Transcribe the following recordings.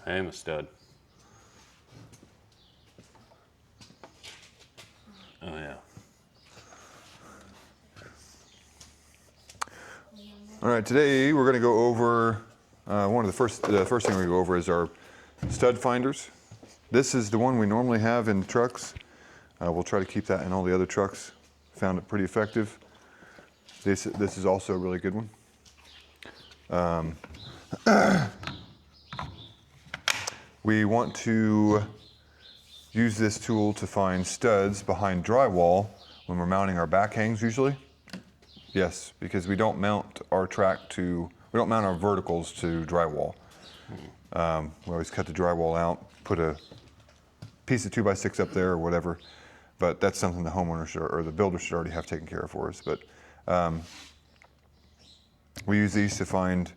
I am a stud. Oh yeah. All right, today we're going to go over the first thing we're going to go over is our stud finders. This is the one we normally have in trucks. We'll try to keep that in all the other trucks. Found it pretty effective. This is also a really good one. We want to use this tool to find studs behind drywall when we're mounting our back hangs usually. Yes, because we don't mount our verticals to drywall. We always cut the drywall out, put a piece of 2x6 up there or whatever, but that's something the homeowner or the builder should already have taken care of for us. But we use these to find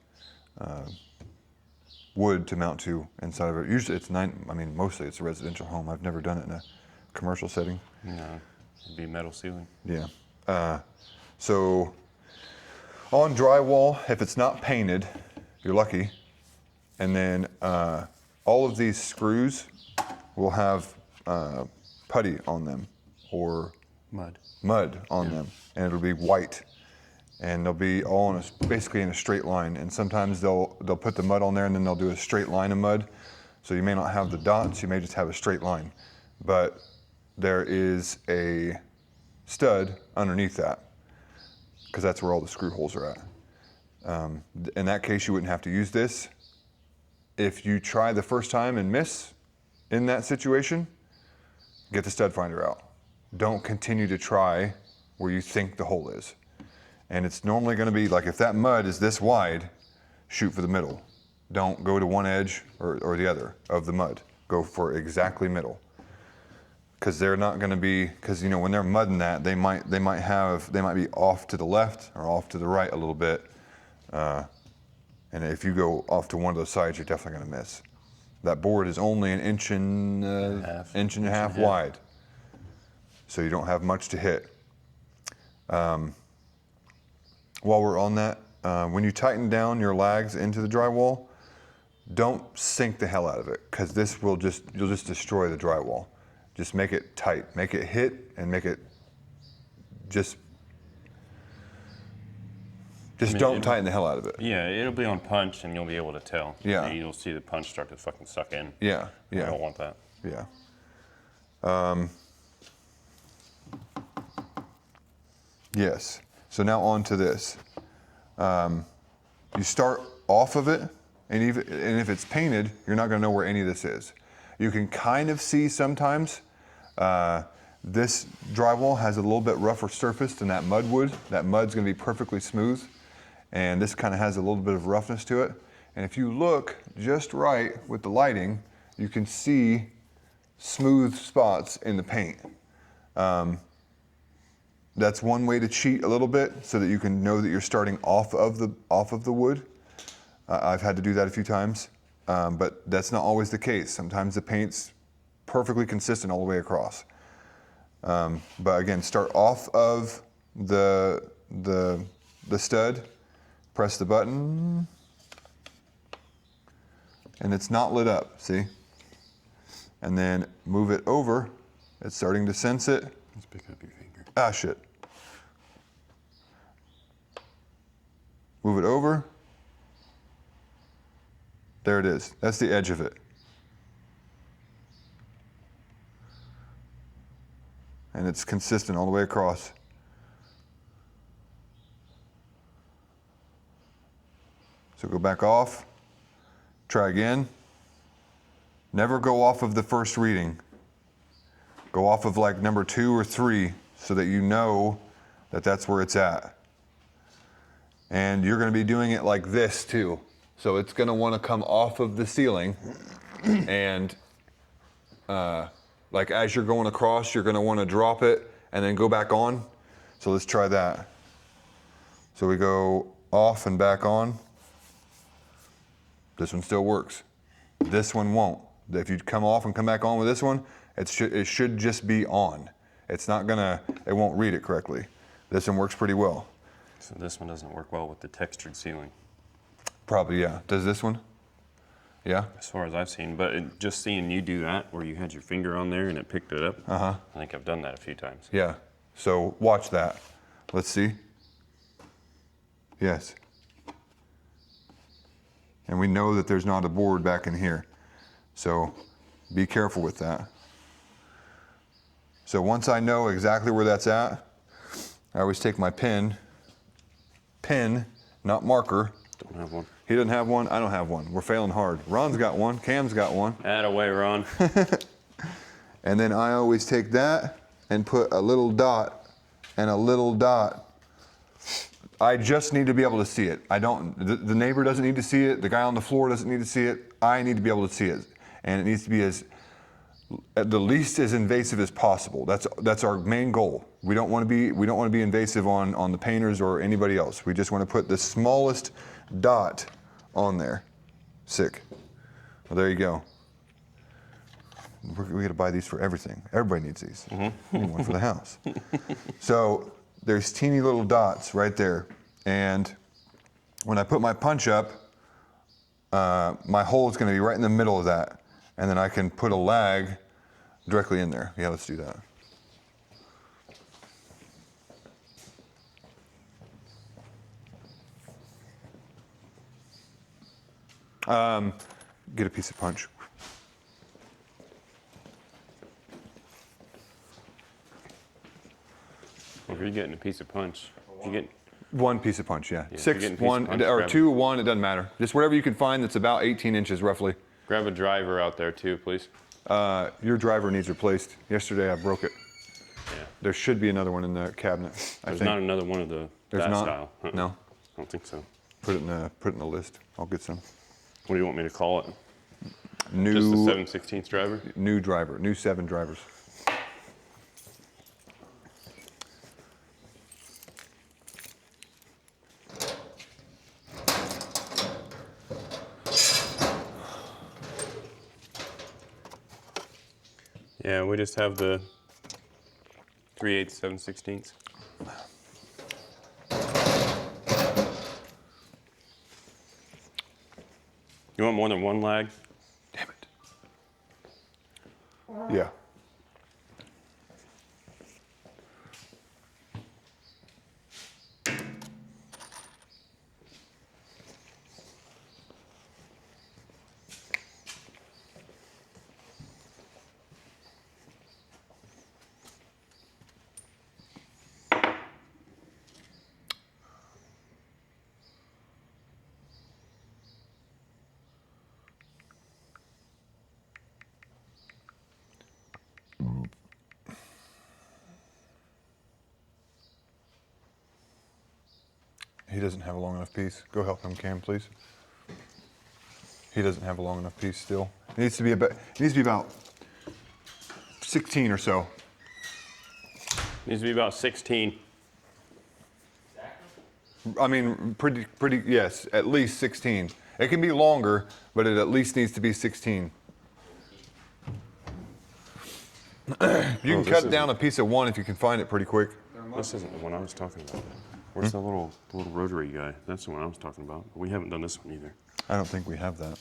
wood to mount to inside of it. Usually mostly it's a residential home. I've never done it in a commercial setting. No, it'd be metal ceiling. Yeah. So on drywall, if it's not painted, you're lucky. And then all of these screws will have putty on them or mud on them, and it'll be white. And they'll be all basically in a straight line. And sometimes they'll put the mud on there and then they'll do a straight line of mud. So you may not have the dots, you may just have a straight line. But there is a stud underneath that, because that's where all the screw holes are at. In that case, you wouldn't have to use this. If you try the first time and miss in that situation, get the stud finder out. Don't continue to try where you think the hole is. And it's normally going to be like, if that mud is this wide, shoot for the middle. Don't go to one edge or the other of the mud. Go for exactly middle. Because they're not going to be, because when they're mudding that, they might be off to the left or off to the right a little bit. And if you go off to one of those sides, you're definitely going to miss. That board is only an inch and a half wide, so you don't have much to hit. While we're on that, when you tighten down your lags into the drywall, don't sink the hell out of it, because you'll just destroy the drywall. Just make it tight, make it hit, and make it just don't tighten the hell out of it. Yeah, it'll be on punch and you'll be able to tell. Yeah. And you'll see the punch start to fucking suck in. Yeah. I don't want that. Yeah. Yes. So now on to this. You start off of it, and if it's painted, you're not going to know where any of this is. You can kind of see sometimes. This drywall has a little bit rougher surface than that mud would. That mud's going to be perfectly smooth, and this kind of has a little bit of roughness to it. And if you look just right with the lighting, you can see smooth spots in the paint. That's one way to cheat a little bit, so that you can know that you're starting off of the wood. I've had to do that a few times, but that's not always the case. Sometimes the paint's perfectly consistent all the way across. But again, start off of the stud, press the button, and it's not lit up, see? And then move it over. It's starting to sense it. Let's pick up your finger. Ah, shit. Move it over. There it is. That's the edge of it. And it's consistent all the way across. So go back off, try again. Never go off of the first reading. Go off of like number 2 or 3 so that you know that that's where it's at. And you're going to be doing it like this too. So it's going to want to come off of the ceiling, and like as you're going across, you're going to want to drop it and then go back on. So let's try that. So we go off and back on. This one still works. This one won't. If you come off and come back on with this one, it should just be on. It's not gonna, it won't read it correctly. This one works pretty well. So this one doesn't work well with the textured ceiling. Probably, yeah. Does this one? Yeah? As far as I've seen, but just seeing you do that, where you had your finger on there and it picked it up, I think I've done that a few times. Yeah. So watch that. Let's see. Yes. And we know that there's not a board back in here. So be careful with that. So once I know exactly where that's at, I always take my pen, not marker. Don't have one. He doesn't have one, I don't have one. We're failing hard. Ron's got one, Cam's got one. Atta-way, Ron. And then I always take that and put a little dot and a little dot. I just need to be able to see it. I don't, the neighbor doesn't need to see it, the guy on the floor doesn't need to see it. I need to be able to see it. And it needs to be at the least as invasive as possible. That's our main goal. We don't want to be invasive on the painters or anybody else. We just want to put the smallest dot on there. Sick. Well, there you go. We got to buy these for everything. Everybody needs these. We need one for the house. So there's teeny little dots right there. And when I put my punch up, my hole is going to be right in the middle of that. And then I can put a lag directly in there. Yeah, let's do that. Get a piece of punch. If you're getting a piece of punch, you get One piece of punch, yeah. if you're Six, getting a piece of one, punch, or grab two, one, it doesn't matter. Just whatever you can find that's about 18 inches roughly. grab a driver out there too, please. Your driver needs replaced. Yesterday I broke it. Yeah. There should be another one in the cabinet. There's not another one of There's that not? style. No. I don't think so. Put it in the list. I'll get some. What do you want me to call it? New Just the 7/16 driver? new driver, new 7 drivers. Yeah, we just have the 3/8, 7/16. You want more than one lag? Damn it. Yeah. He doesn't have a long enough piece. Go help him, Cam, please. He doesn't have a long enough piece still. It needs to be about 16 or so. Needs to be about 16. I mean, pretty, yes, at least 16. It can be longer, but it at least needs to be 16. You can cut down a piece of one if you can find it pretty quick. This isn't the one I was talking about. Where's the little rotary guy? That's the one I was talking about. But we haven't done this one either. I don't think we have that.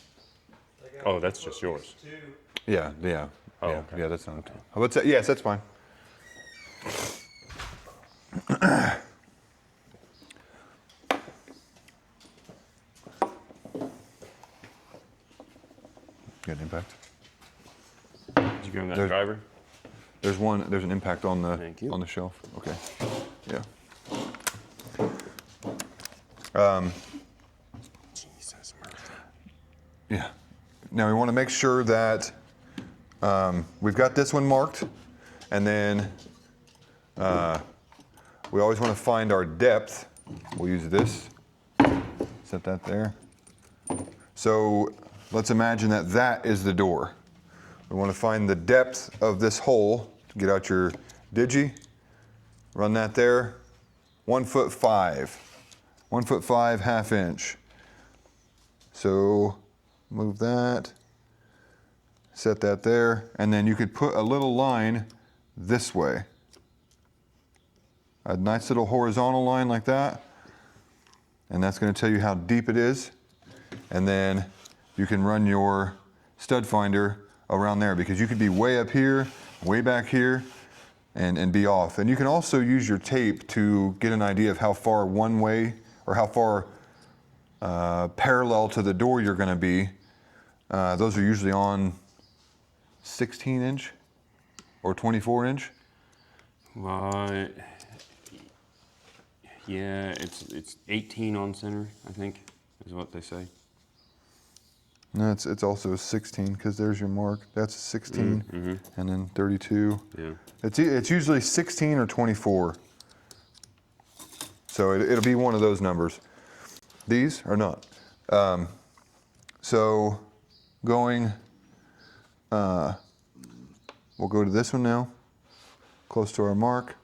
Oh, that's just yours. Yeah. Oh, yeah, okay. yeah, that's not. How about that? Yes, that's fine. Got an impact. Did you give him that There's- driver? There's an impact on Thank you. the shelf. Okay. Yeah. Jesus, Murphy. Yeah. Now we want to make sure that we've got this one marked, and then we always want to find our depth. We'll use this. Set that there. So let's imagine that that is the door. We want to find the depth of this hole. Get out your digi, run that there. 1'5". 1'5", ½ inch. So move that, set that there, and then you could put a little line this way. A nice little horizontal line like that. And that's going to tell you how deep it is. And then you can run your stud finder around there, because you could be way up here, way back here, and be off. And you can also use your tape to get an idea of how far one way or how far parallel to the door you're going to be. Those are usually on 16-inch or 24-inch. Well, yeah, it's 18 on center, I think, is what they say. No, it's also 16, because there's your mark. That's 16, and then 32. Yeah. It's usually 16 or 24. So it'll be one of those numbers. These are not. So going, we'll go to this one now, close to our mark.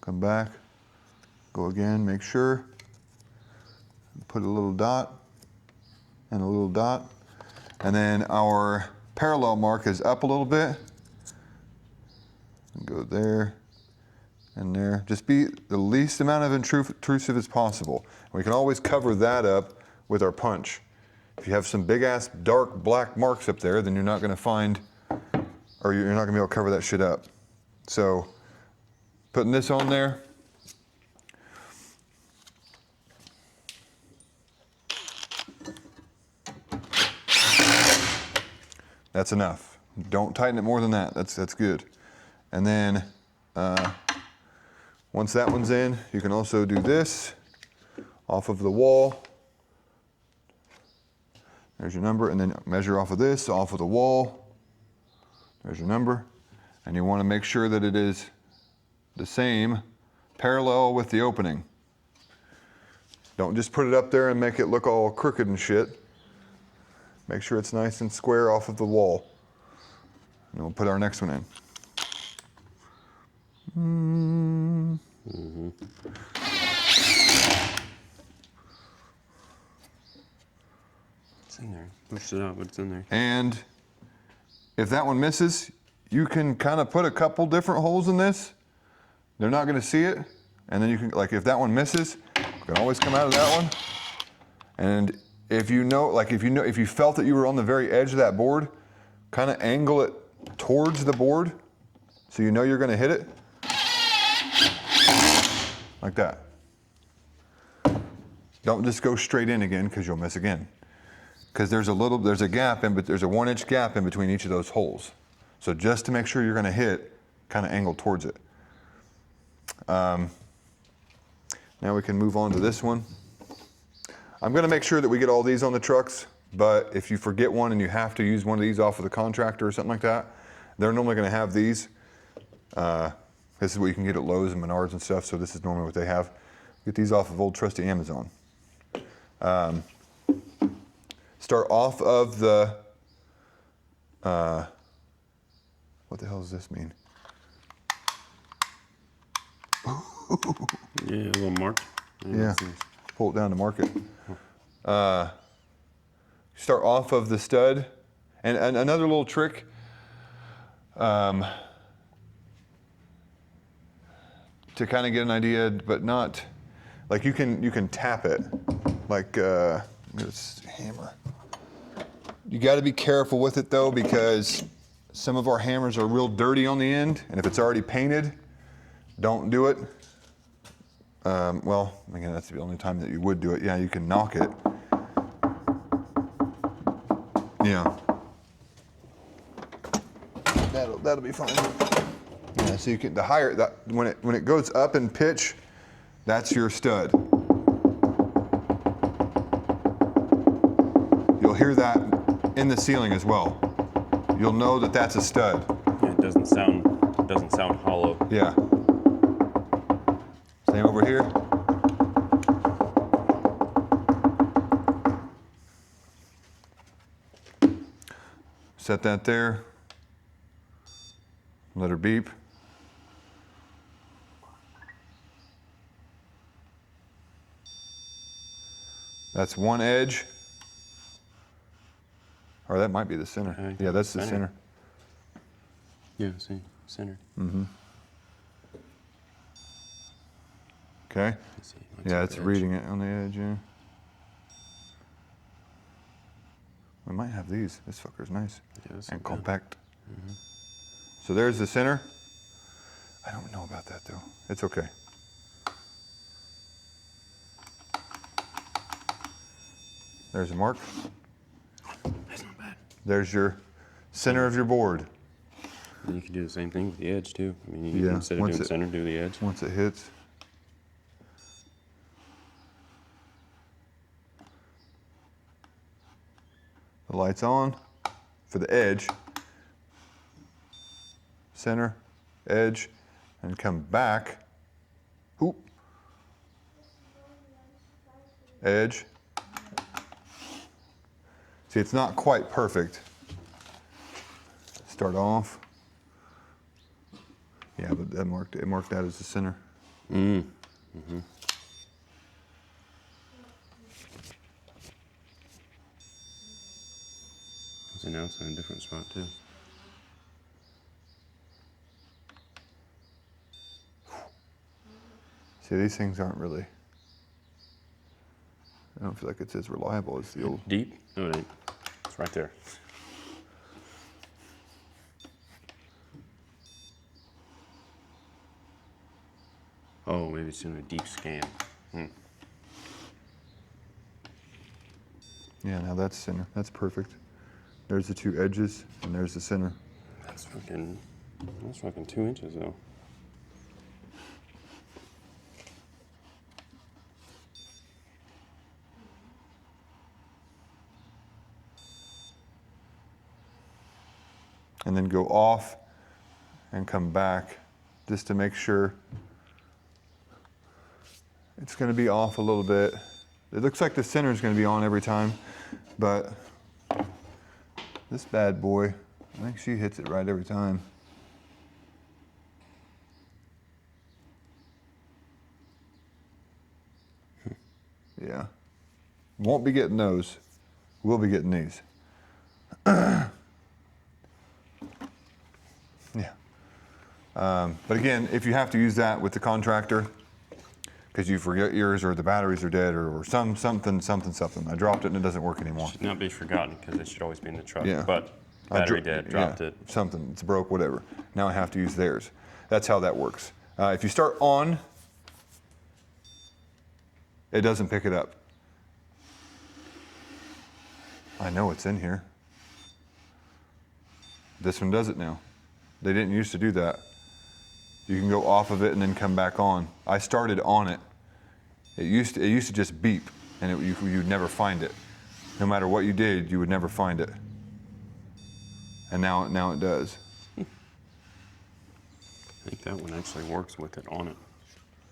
Come back, go again, make sure. Put a little dot and a little dot. And then our parallel mark is up a little bit. Go there and there. Just be the least amount of intrusive as possible. We can always cover that up with our punch. If you have some big ass dark black marks up there, then you're not gonna find, or you're not gonna be able to cover that shit up. So putting this on there. That's enough. Don't tighten it more than that. That's good. And then once that one's in, you can also do this off of the wall. There's your number, and then measure off of this, off of the wall. There's your number. And you want to make sure that it is the same, parallel with the opening. Don't just put it up there and make it look all crooked and shit. Make sure it's nice and square off of the wall. And we'll put our next one in. It's in there. Push it out, but it's in there. And if that one misses, you can kind of put a couple different holes in this. They're not going to see it. And then you can, like, if that one misses, you can always come out of that one. And if you know, like if you felt that you were on the very edge of that board, kind of angle it towards the board so you know you're going to hit it. Like that. Don't just go straight in again, because you'll miss again. Because there's a gap but there's a 1-inch gap in between each of those holes. So just to make sure you're going to hit, kind of angle towards it. Now we can move on to this one. I'm going to make sure that we get all these on the trucks, but if you forget one and you have to use one of these off of the contractor or something like that, they're normally going to have these. This is what you can get at Lowe's and Menards and stuff, so this is normally what they have. Get these off of old trusty Amazon. Start off of the, what the hell does this mean? Yeah, a little mark. Yeah, pull it down to mark it. Start off of the stud. And another little trick, to kind of get an idea, but not, like you can tap it, like, this hammer. You got to be careful with it though, because some of our hammers are real dirty on the end, and if it's already painted, don't do it. Well, again, that's the only time that you would do it. Yeah, you can knock it. Yeah. That'll be fine. Yeah, so you can, the higher, that when it goes up in pitch, that's your stud. You'll hear that in the ceiling as well. You'll know that that's a stud. Yeah, it doesn't sound hollow. Yeah. Same over here. Set that there. Let her beep. That's one edge. Or that might be the center. Yeah, that's the center. Yeah, see, center. Okay. Let's see, Yeah, it's reading it on the edge, yeah. We might have these. This fucker's nice. Yeah, that's and not bad. compact. So there's the center. I don't know about that though. It's okay. There's a mark. That's not bad. There's your center of your board. And you can do the same thing with the edge too. I mean, you Yeah, can, instead of once doing it- center, do the edge. Once it hits. The light's on for the edge. Center, edge, and come back. Hoop. Edge. See, it's not quite perfect. Start off. Yeah, but that it marked that as the center. So now it's in a different spot too. See, these things aren't really. I don't feel like it's as reliable as the old. Deep? No, it ain't. It's right there. Oh, maybe it's doing a deep scan. Yeah, now that's center. That's perfect. There's the two edges, and there's the center. That's fucking 2 inches though. And then go off and come back just to make sure it's going to be off a little bit. It looks like the center is going to be on every time, but this bad boy, I think she hits it right every time. Yeah. Won't be getting those. We'll be getting these. Yeah. But again, if you have to use that with the contractor, because you forget yours or the batteries are dead or something. I dropped it and it doesn't work anymore. Should not be forgotten because it should always be in the truck. Yeah. But battery dead, dropped yeah, it. Something, it's broke, whatever. Now I have to use theirs. That's how that works. If you start on, it doesn't pick it up. I know it's in here. This one does it now. They didn't used to do that. You can go off of it and then come back on. I started on it. It used to just beep, and you'd never find it. No matter what you did, you would never find it. And now it does. I think that one actually works with it on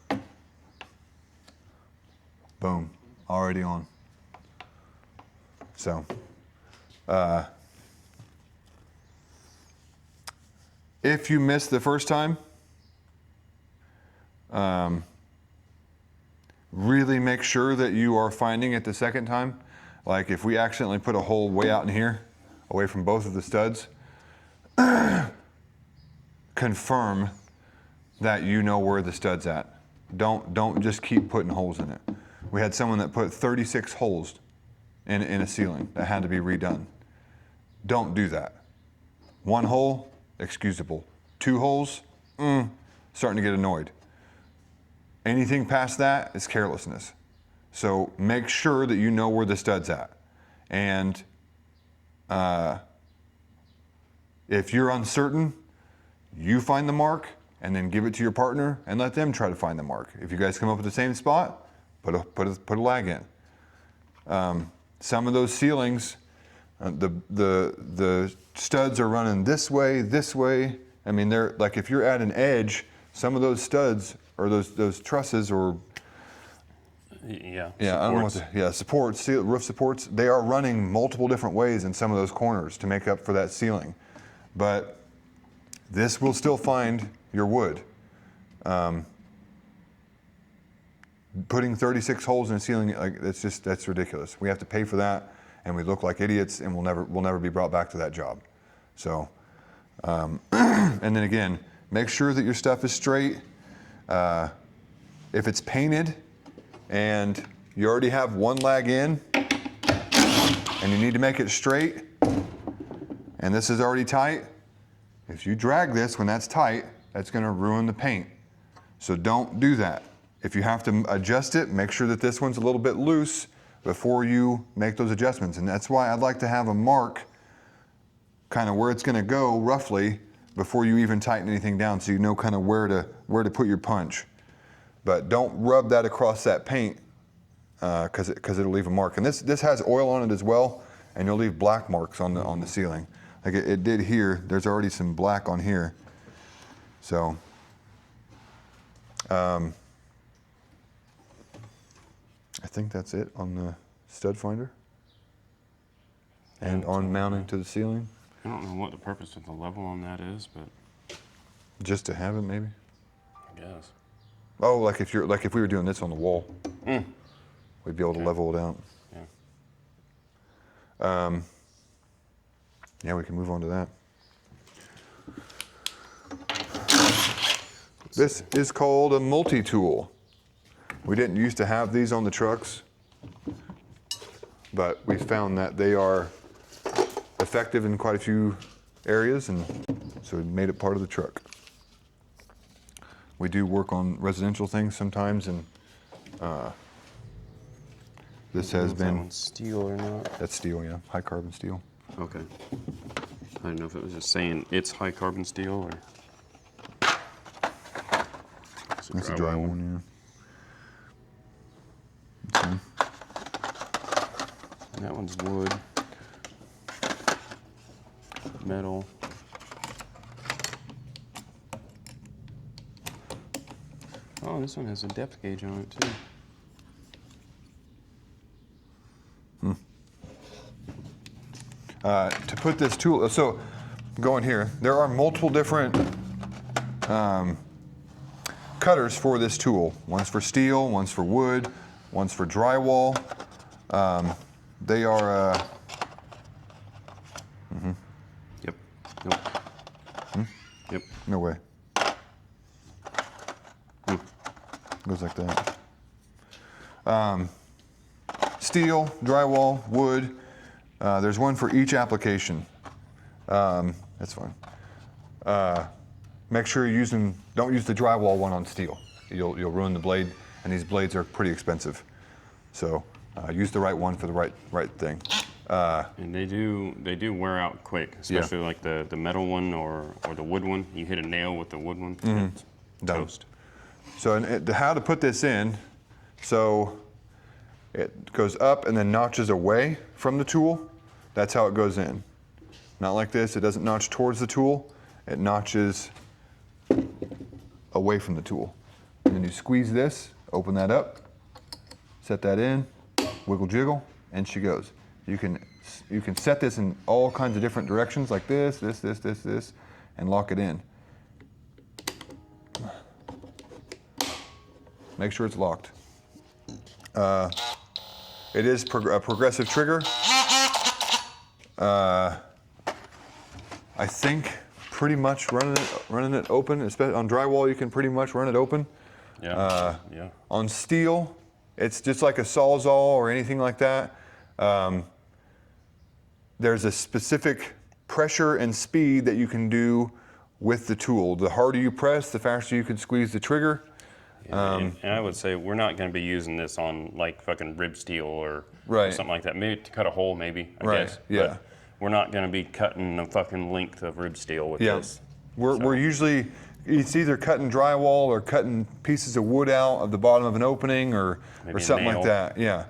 it. Boom, already on. So, if you missed the first time, really make sure that you are finding it the second time. Like if we accidentally put a hole way out in here, away from both of the studs, confirm that you know where the stud's at. Don't just keep putting holes in it. We had someone that put 36 holes in a ceiling that had to be redone. Don't do that. One hole, excusable. 2 holes, starting to get annoyed. Anything past that is carelessness. So make sure that you know where the stud's at. And if you're uncertain, you find the mark and then give it to your partner and let them try to find the mark. If you guys come up with the same spot, put a lag in. Some of those ceilings, the studs are running this way. I mean, they're like if you're at an edge, some of those studs or those trusses or Yeah. I don't know what supports, roof supports, they are running multiple different ways in some of those corners to make up for that ceiling. But this will still find your wood. Putting 36 holes in a ceiling, that's ridiculous. We have to pay for that, and we look like idiots, and we'll never be brought back to that job. So, and then again, make sure that your stuff is straight. if it's painted and you already have one lag in and you need to make it straight and this is already tight, if you drag this when that's tight, that's going to ruin the paint. So don't do that. If you have to adjust it, make sure that this one's a little bit loose before you make those adjustments. And that's why I'd like to have a mark kind of where it's going to go roughly before you even tighten anything down, so you know kind of where to put your punch. But don't rub that across that paint because it'll leave a mark. And this has oil on it as well, and you'll leave black marks on the ceiling. Like it did here. There's already some black on here. So I think that's it on the stud finder and on mounting to the ceiling. I don't know what the purpose of the level on that is, but Just to have it, maybe. I guess. Oh, like if we were doing this on the wall, we'd be able to level it out. Yeah. Yeah, we can move on to that. This is called a multi-tool. We didn't used to have these on the trucks, but we found that they are effective in quite a few areas, and so we made it part of the truck. We do work on residential things sometimes, and this has Is that been, one steel or not? that's steel, yeah, high carbon steel. Okay. I didn't know if it was just saying it's high carbon steel or. That's a dry one, yeah. Okay. And that one's wood, metal. Oh, this one has a depth gauge on it too. To put this tool, so going here, there are multiple different cutters for this tool. One's for steel, one's for wood, one's for drywall. They are. Yep. Nope. Yep. No way. Goes like that. Steel, drywall, wood. There's one for each application. That's fine. Make sure you're don't use the drywall one on steel. You'll ruin the blade, and these blades are pretty expensive. So use the right one for the right thing. And they do wear out quick, especially like the metal one or the wood one. You hit a nail with the wood one, it's toast. So how to put this in, so it goes up and then notches away from the tool. That's how it goes in. Not like this, it doesn't notch towards the tool, it notches away from the tool. And then you squeeze this, open that up, set that in, wiggle jiggle, and she goes. You can set this in all kinds of different directions, like this, and lock it in. Make sure it's locked. It is a progressive trigger. I think pretty much running it open, especially on drywall, you can pretty much run it open. Yeah. On steel, it's just like a Sawzall or anything like that. There's a specific pressure and speed that you can do with the tool. The harder you press, the faster you can squeeze the trigger. And I would say we're not going to be using this on like fucking rib steel or something like that. Maybe to cut a hole, maybe, I guess. Yeah. But we're not going to be cutting the fucking length of rib steel with this. We're usually, it's either cutting drywall or cutting pieces of wood out of the bottom of an opening or something like that. Yeah.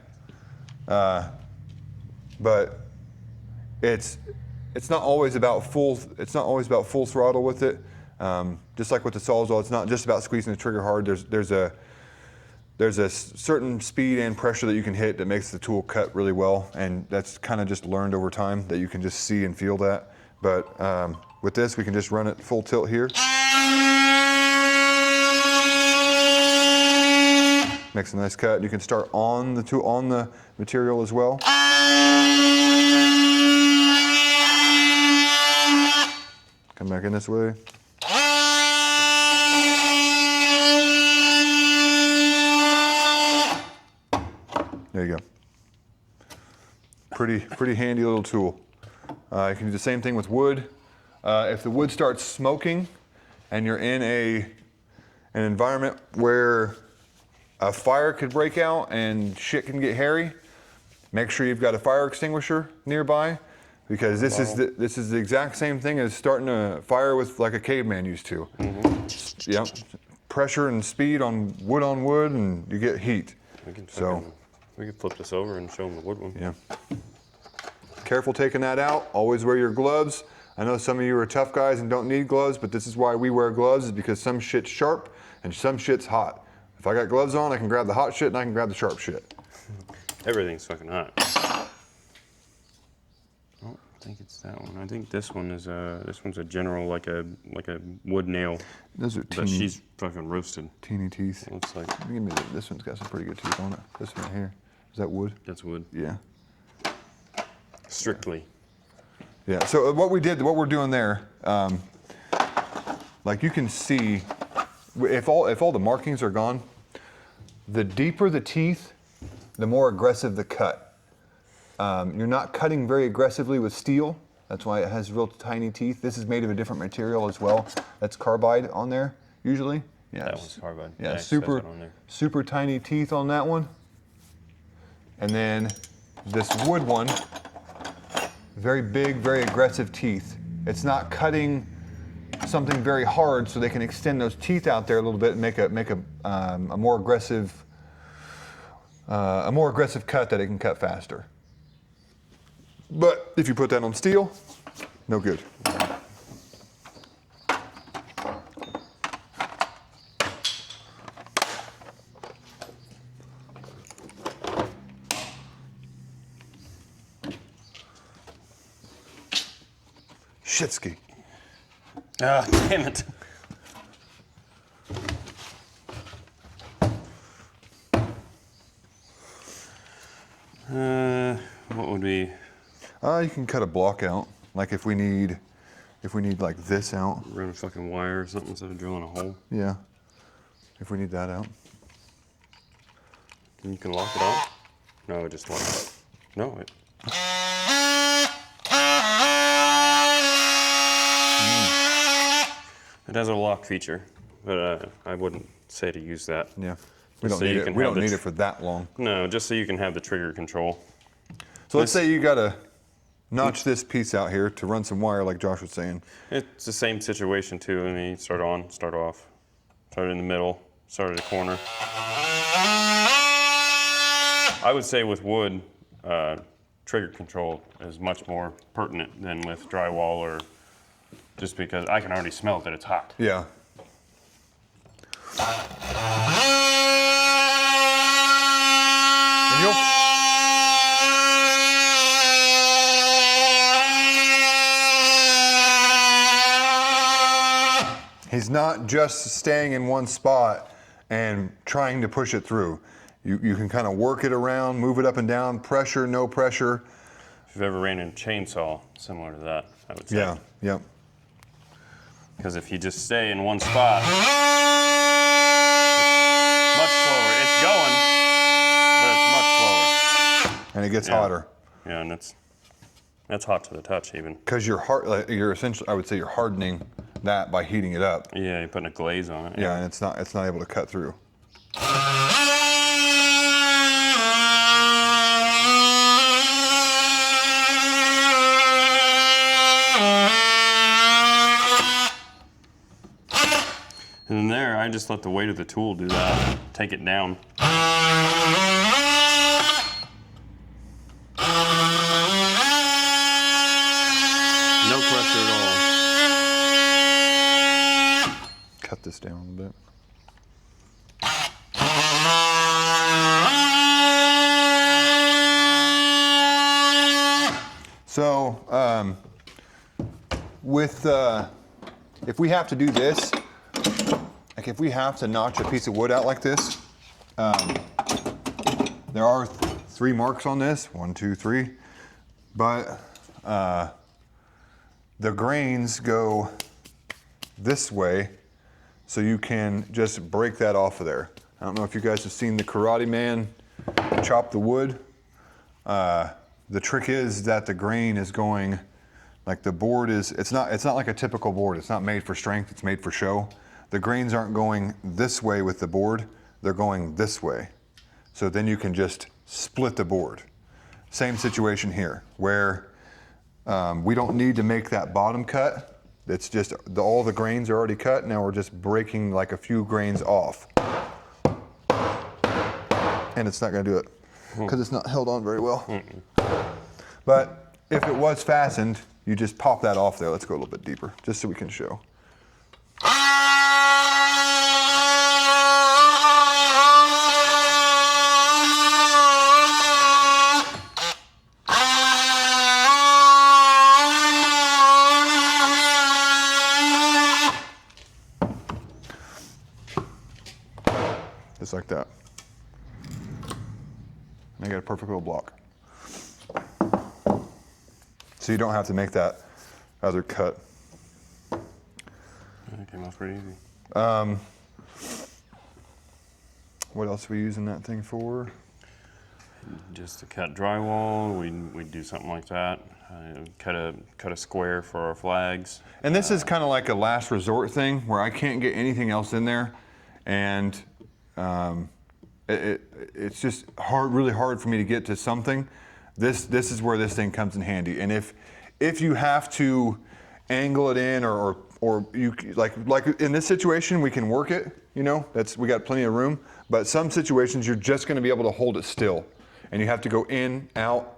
But it's not always about full throttle with it. Just like with the Sawzall, it's not just about squeezing the trigger hard. There's a certain speed and pressure that you can hit that makes the tool cut really well, and that's kind of just learned over time that you can just see and feel that. But with this, we can just run it full tilt here. Makes a nice cut. You can start on the tool, on the material as well. Come back in this way. There you go. Pretty handy little tool. You can do the same thing with wood. If the wood starts smoking and you're in an environment where a fire could break out and shit can get hairy, make sure you've got a fire extinguisher nearby, because this is the exact same thing as starting a fire with like a caveman used to. Mm-hmm. Yep. Pressure and speed on wood, and you get heat. We can flip this over and show them the wood one. Yeah. Careful taking that out. Always wear your gloves. I know some of you are tough guys and don't need gloves, but this is why we wear gloves, is because some shit's sharp and some shit's hot. If I got gloves on, I can grab the hot shit and I can grab the sharp shit. Everything's fucking hot. Oh, I think it's that one. I think this one is this one's a general like a wood nail. Those are teeny. But she's fucking roasted. Teeny teeth. It looks like. Give me this one's got some pretty good teeth on it. This one right here. Is that wood? That's wood. Yeah. Strictly. Yeah. So what we're doing there, like you can see, if all the markings are gone, the deeper the teeth, the more aggressive the cut. You're not cutting very aggressively with steel. That's why it has real tiny teeth. This is made of a different material as well. That's carbide on there usually. Yeah. That one's carbide. Yeah. Super tiny teeth on that one. And then this wood one, very big, very aggressive teeth. It's not cutting something very hard, so they can extend those teeth out there a little bit and make a more aggressive cut that it can cut faster. But if you put that on steel, no good. Shitski. Ah, damn it. What would be? You can cut a block out. Like if we need like this out. Run a fucking wire or something instead of drilling a hole. Yeah. If we need that out. And you can lock it on? No, it just locks it. No, it. It has a lock feature, but I wouldn't say to use that. Yeah. We don't need it. We don't need it for that long. No, just so you can have the trigger control. So let's say you got to notch this piece out here to run some wire, like Josh was saying. It's the same situation too. I mean, start on, start off, start in the middle, start at the corner. I would say with wood, trigger control is much more pertinent than with drywall, or just because I can already smell that it's hot. Yeah. And he's not just staying in one spot and trying to push it through. You can kind of work it around, move it up and down, pressure, no pressure. If you've ever ran a chainsaw, similar to that, I would say. Yeah, yep. Because if you just stay in one spot, it's much slower. It's going, but it's much slower. And it gets hotter. Yeah, and that's hot to the touch even. Because you're essentially, I would say, you're hardening that by heating it up. Yeah, you're putting a glaze on it. Yeah, and it's not able to cut through. And then there, I just let the weight of the tool do that. Take it down. No pressure at all. Cut this down a bit. So, if we have to do this, like if we have to notch a piece of wood out like this, there are 3 marks on this, 1, 2, 3, but the grains go this way, so you can just break that off of there. I don't know if you guys have seen the Karate Man chop the wood. The trick is that the grain is going, like the board is, it's not like a typical board. It's not made for strength, it's made for show. The grains aren't going this way with the board, they're going this way. So then you can just split the board. Same situation here, where we don't need to make that bottom cut. It's just, all the grains are already cut. Now we're just breaking like a few grains off. And it's not gonna do it, because it's not held on very well. But if it was fastened, you just pop that off there. Let's go a little bit deeper, just so we can show. Just like that. And I got a perfect little block. So you don't have to make that other cut. That came off pretty easy. What else are we using that thing for? Just to cut drywall, we'd do something like that. Cut a square for our flags. And this is kind of like a last resort thing where I can't get anything else in there, and it's just really hard for me to get to something. This is where this thing comes in handy. And if you have to angle it in, or you like in this situation, we can work it. You know, we got plenty of room. But some situations you're just going to be able to hold it still, and you have to go in, out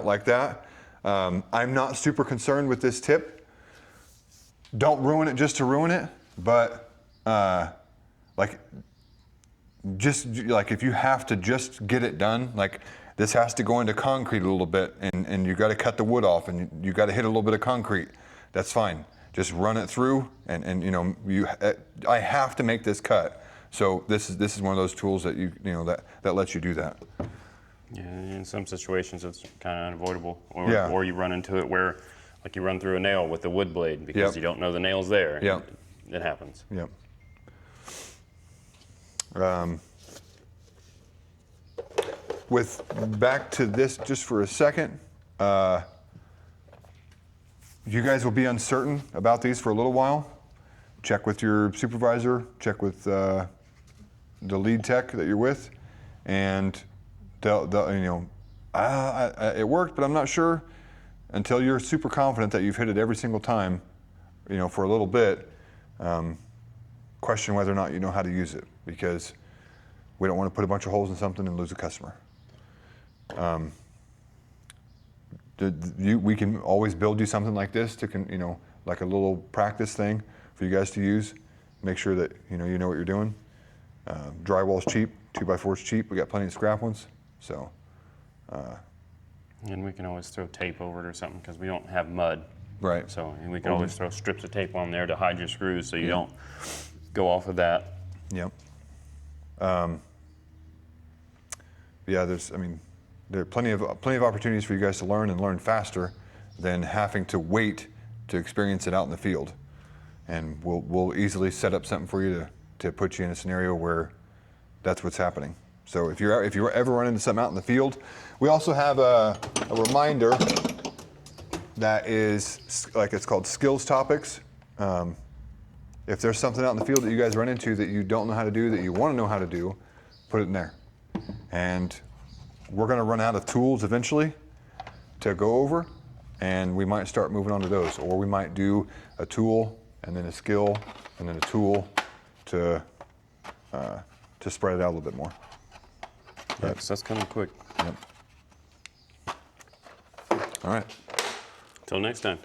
like that. I'm not super concerned with this tip. Don't ruin it just to ruin it, but just like if you have to just get it done, like this has to go into concrete a little bit, and you got to cut the wood off, and you got to hit a little bit of concrete. That's fine. Just run it through, and you know, I have to make this cut. So this is one of those tools that that lets you do that. Yeah, in some situations it's kind of unavoidable, Yeah. or you run into it where, like you run through a nail with the wood blade because Yep. you don't know the nail's there. Yep. It happens. Yep. With back to this just for a second, you guys will be uncertain about these for a little while. Check with your supervisor, check with the lead tech that you're with, and they'll it worked, but I'm not sure. Until you're super confident that you've hit it every single time, for a little bit, question whether or not you know how to use it, because we don't want to put a bunch of holes in something and lose a customer. We can always build you something like this to, like a little practice thing for you guys to use. Make sure that you know what you're doing. Drywall's cheap, 2x4's cheap. We got plenty of scrap ones, so. And we can always throw tape over it or something because we don't have mud. Right. So we can always throw strips of tape on there to hide your screws so you don't go off of that. Yep. Yeah, there are plenty of opportunities for you guys to learn and learn faster than having to wait to experience it out in the field. And we'll easily set up something for you to put you in a scenario where that's what's happening. So if you ever run into something out in the field, we also have a reminder that is it's called skills topics. If there's something out in the field that you guys run into that you don't know how to do, that you want to know how to do, put it in there. And we're going to run out of tools eventually to go over, and we might start moving on to those. Or we might do a tool and then a skill and then a tool to spread it out a little bit more. Yeah, 'cause that's coming quick. Yep. All right. Till next time.